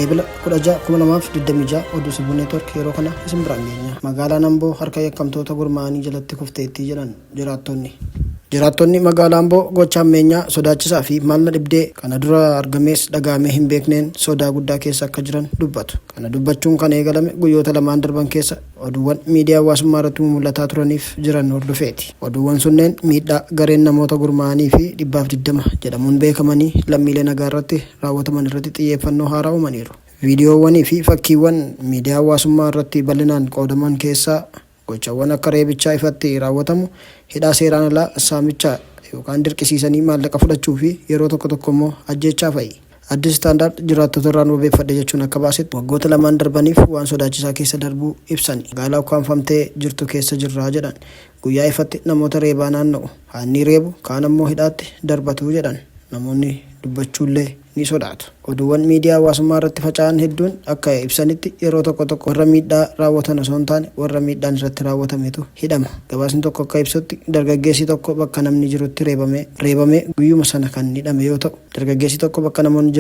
Eebila 16 oduu Sibuu Neetwoork yeroo kana isin biraan geenya. Magaalaan Amboo harka yakkamtoota gurmaa'anii jalatti kufteetti jedhan jiraattonni magaalaa Amboo gocha ammeenyaa sodaachisaa fi maalna dhibdee kana dura argamees dhagaamee hin beekneen sodaa guddaa keessa akka jiran dubbatu. Kana dubbachuun kan eegalame guyyoota lamaan darban keessa oduuwwan miidiyaa hawaasummaa irratti mul'ataa turaniif jiran hordofeeti. Oduuwwan sunneen miidhaa gareen namoota gurmaa'anii fi 220 jedhamuun beekamanii lammiilee nagaa irratti raawwataman irratti xiyyeeffannoo haaraa uumaniiru. Viidiyoowwanii fi fakkiiwwan miidiyaa hawaasummaa irratti bal'inaan qoodaman keessaa gochawwan akka reebichaa ifatti raawwatamu, hidhaa seeraan alaa, saamichaa yookaan dirqisiisanii maallaqa fudhachuu fi yeroo tokko tokko immoo ajjeechaa fa'i. Addis Standard jiraattota irraan wabeeffadhe jechuun akka baasetti waggoota lamaan darbaniif waan sodaachisaa keessa darbuu ibsani. Magaalaa ukkaanfamtee jirtu keessa jirraa jedhan. Guyyaa ifatti namoota reebaa naanna'u. Haanni reebu kaan ammoo hidhaatti darbatu jedhan. Namoonni dubbachuullee ni sodaatu. Oduuwwan miidiyaa hawaasummaa irratti faca'an hedduun akka ibsanitti yeroo tokko tokko warra miidhaa raawwatan osoo hin taane warra miidhaan irratti raawwatametu hidhama. Gabaasni tokko akka ibsutti dargaggeessi tokko bakka namni jirutti reebamee guyyuma sana kan hidhame yoo ta'u, dargaggeessi tokko bakka namoonni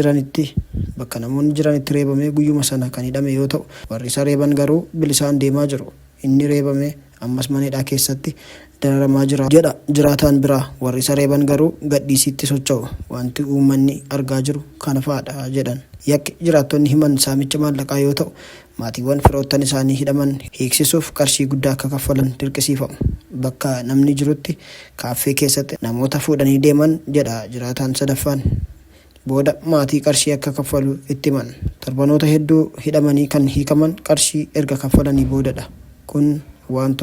jiranitti reebamee guyyuma sana kan hidhame yoo ta'u, warri isa reeban garuu bilisaan deemaa jiru. Inni reebame ammas mana hidhaa keessatti dararamaa jira jedha jiraataan biraa. Warri isa reeban garuu gadhiisitti socho'u. Wanti uummanni argaa jiru kana fa'aadha jedhan. Yakki jiraattonni himan saamicha maallaqaa yoo ta'u, maatiiwwan firoottan isaanii hidhaman hiiksisuuf qarshii guddaa akka kaffalan dirqisiifamu. Bakka namni jirutti kaaffee keessatti namoota fuudhanii deeman jedha jiraataan sadaffaan. Booda maatii qarshii akka kaffalu itti himan. Torbanoota hedduu hidhamanii kan hiikaman qarshii erga kaffalanii boodadha. Kun waan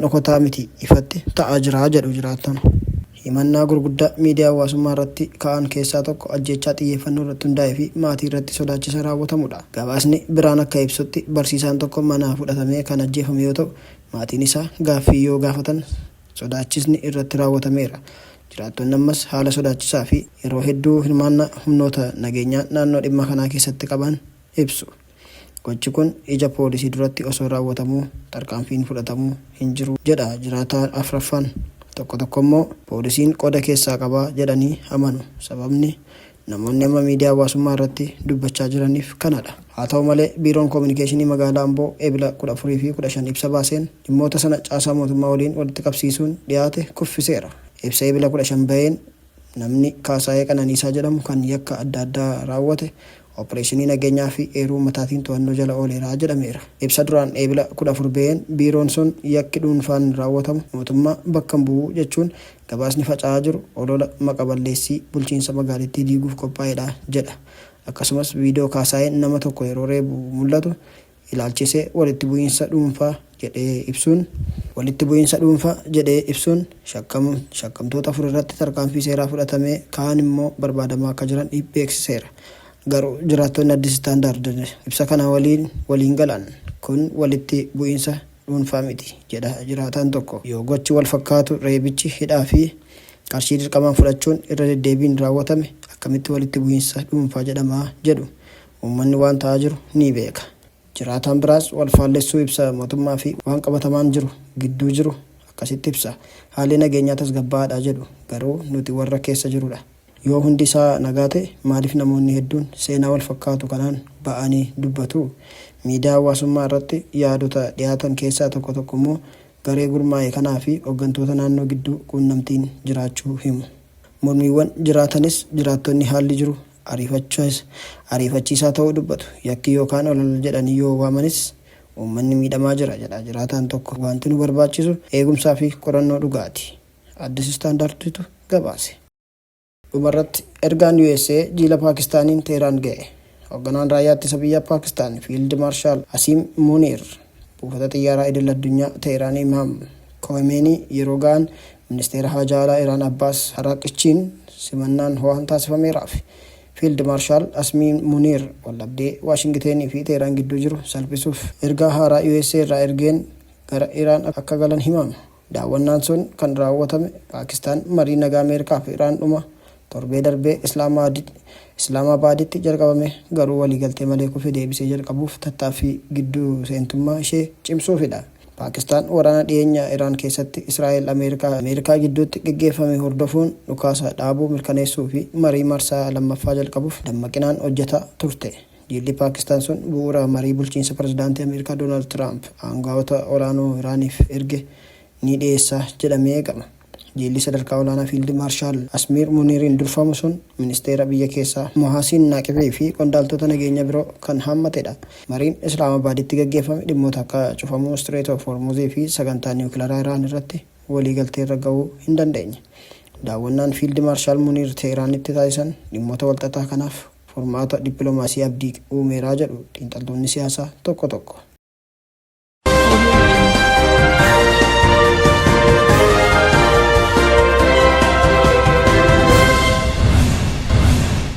dhokataa miti, ifatti ta'aa jira jedhu jiraattan. Himannaa gurguddaa miidiyaa hawaasummaa irratti ka'an keessaa tokko ajjeechaa xiyyeeffannoo irratti hundaa'ee fi maatii irratti sodaachisa raawwatamudha. Gabaasni biraan akka ibsutti barsiisaan tokko manaa fudhatamee kan ajjeefame yoo ta'u, maatiin isaa gaaffii yoo gaafatan sodaachisni irratti raawwatameera. Jiraattonni ammas haala sodaachisaa fi yeroo hedduu hirmaannaa humnoota nageenyaa naannoo dhimma kanaa keessatti qaban ibsu. Gochi kun ija poolisii duratti osoo raawwatamuu tarkaanfiin fudhatamuu hin jiru jedha jiraataan afraffaan. Tokko tokko immoo poolisiin qooda keessaa qabaa jedhanii amanu. Sababni namoonni amma miidiyaa hawaasummaa irratti dubbachaa jiraniif kanadha. Haa ta'u malee biiroon koominikeeshinii magaalaa Amboo eebila 14 fi 15 ibsa baaseen dhimmoota sana caasaa mootummaa waliin walitti qabsiisuun dhiyaate kuffiseera. Ibsa eebila 15 baheen namni Kaasaayee Qananiisaa jedhamu kan yakka adda addaa raawwate Opereeshinii nageenyaa fi eeruu mataatiin to'annoo jala ooleera jedhameera. Ibsa duraan eebila 14 baheen biiroon sun yakki dhuunfaan raawwatamu mootummaa bakka bu'uu jechuun gabaasni faca'aa jiru olola maqaballeessii bulchiinsa magaalittii diiguuf qophaa'edha jedha. Akkasumas viidiyoo Kaasaayeen nama tokko yeroo reebu mul'atu ilaalchisee walitti bu'iinsa dhuunfaa jedhee ibsuun shakkamtoota 4 irratti tarkaanfii seeraa fudhatamee kaan immoo barbaadamaa akka jiran beeksiseera. Garuu jiraattonni Addis Standard ibsa kana waliin galan kun walitti bu'iinsa dhuunfaa miti jedha jiraataan tokko. Yoo gochi wal fakkaatu reebichi, hidhaa fi qarshii dirqamaan fudhachuun irra deddeebiin raawwatame akkamitti walitti bu'iinsa dhuunfaa jedhamaa jedhu uummanni waan ta'aa jiru ni beeka. Jiraataan biraas wal faallessuu ibsa mootummaa fi waan qabatamaan jiru gidduu jiru akkasitti ibsa. Haalli nageenyaa tasgabbaa'aadha jedhu garuu nuti warra keessa jirudha. Yoo hundi isaa nagaa ta'e maaliif namoonni hedduun seenaa wal fakkaatu kanaan ba'anii dubbatu? Miidiyaa hawaasummaa irratti yaadota dhiyaatan keessaa tokko immoo garee gurmaa'e kanaa fi hooggantoota naannoo gidduu quunnamtiin jiraachuu himu. Mormiiwwan jiraatanis jiraattonni haalli jiru ariifachiisaa ta'uu dubbatu. Yakki yookaan olola jedhanii yoo waamanis uummanni miidhamaa jira jedha jiraataan tokko. Wanti nu barbaachisu eegumsaa fi qorannoo dhugaati. Addis Standarditu gabaase. Dhumarratti ergaan USA jiila Paakistaaniin Teheraan ga'e. Hoogganaan raayyaa ittisa biyya Paakistaan Fiild Maarshaal Asiim Muniir buufata xiyyaaraa idil addunyaa Teheraan Imaam Khomeini yeroo ga'an ministeera haajaa alaa Iraan Abbaas Araaqichiin simannaan ho'aan taasifameeraaf. Fiild Maarshaal Asiim Muniir waldhabdee Waashingitenii fi Teheraan gidduu jiru salphisuuf ergaa haaraa USA irraa ergeen gara Iraan akka galan himama. Daawwannaan sun kan raawwatame Paakistaan marii nagaa Ameerikaa fi Iraan dhuma torbee darbee Islaamabaaditti jalqabame garuu waliigaltee malee kufee deebisee jalqabuuf tattaaffii gidduu seentummaa ishee cimsuufidha. Paakistaan waraana dhiyeenya Iraan keessatti Israa'el Ameerikaa gidduutti gaggeeffame hordofuun dhukaasa dhaabuu mirkaneessuu fi marii marsaa lammaffaa jalqabuuf dammaqinaan hojjetaa turte. Jilli Paakistaan sun bu'uura marii bulchiinsa pirezidaantii Ameerikaa Doonaald Tiraamp aangawoota olaanoo Iraaniif erge ni dhiyeessa jedhamee eegama. Jilli sadarkaa olaanaa Fiild Maarshaal Asmiir Muniiriin durfamu sun ministeera biyya keessaa Mohaasin Naaqibee fi qondaaltota nageenya biroo kan hammatedha. Mariin Islaamabaaditti gaggeeffame dhimmoota akka cufamuu Strait of Hormuz fi sagantaa niwukilaraa Iraan irratti waliigaltee irra gahuu hin dandeenye. Daawwannaan Fiild Maarshaal Muniir Teeraanitti taasisan dhimmoota walxaxaa kanaaf furmaata dippiloomaasii abdii uumeeraa jedhu xiinxaltoonni siyaasaa tokko tokko.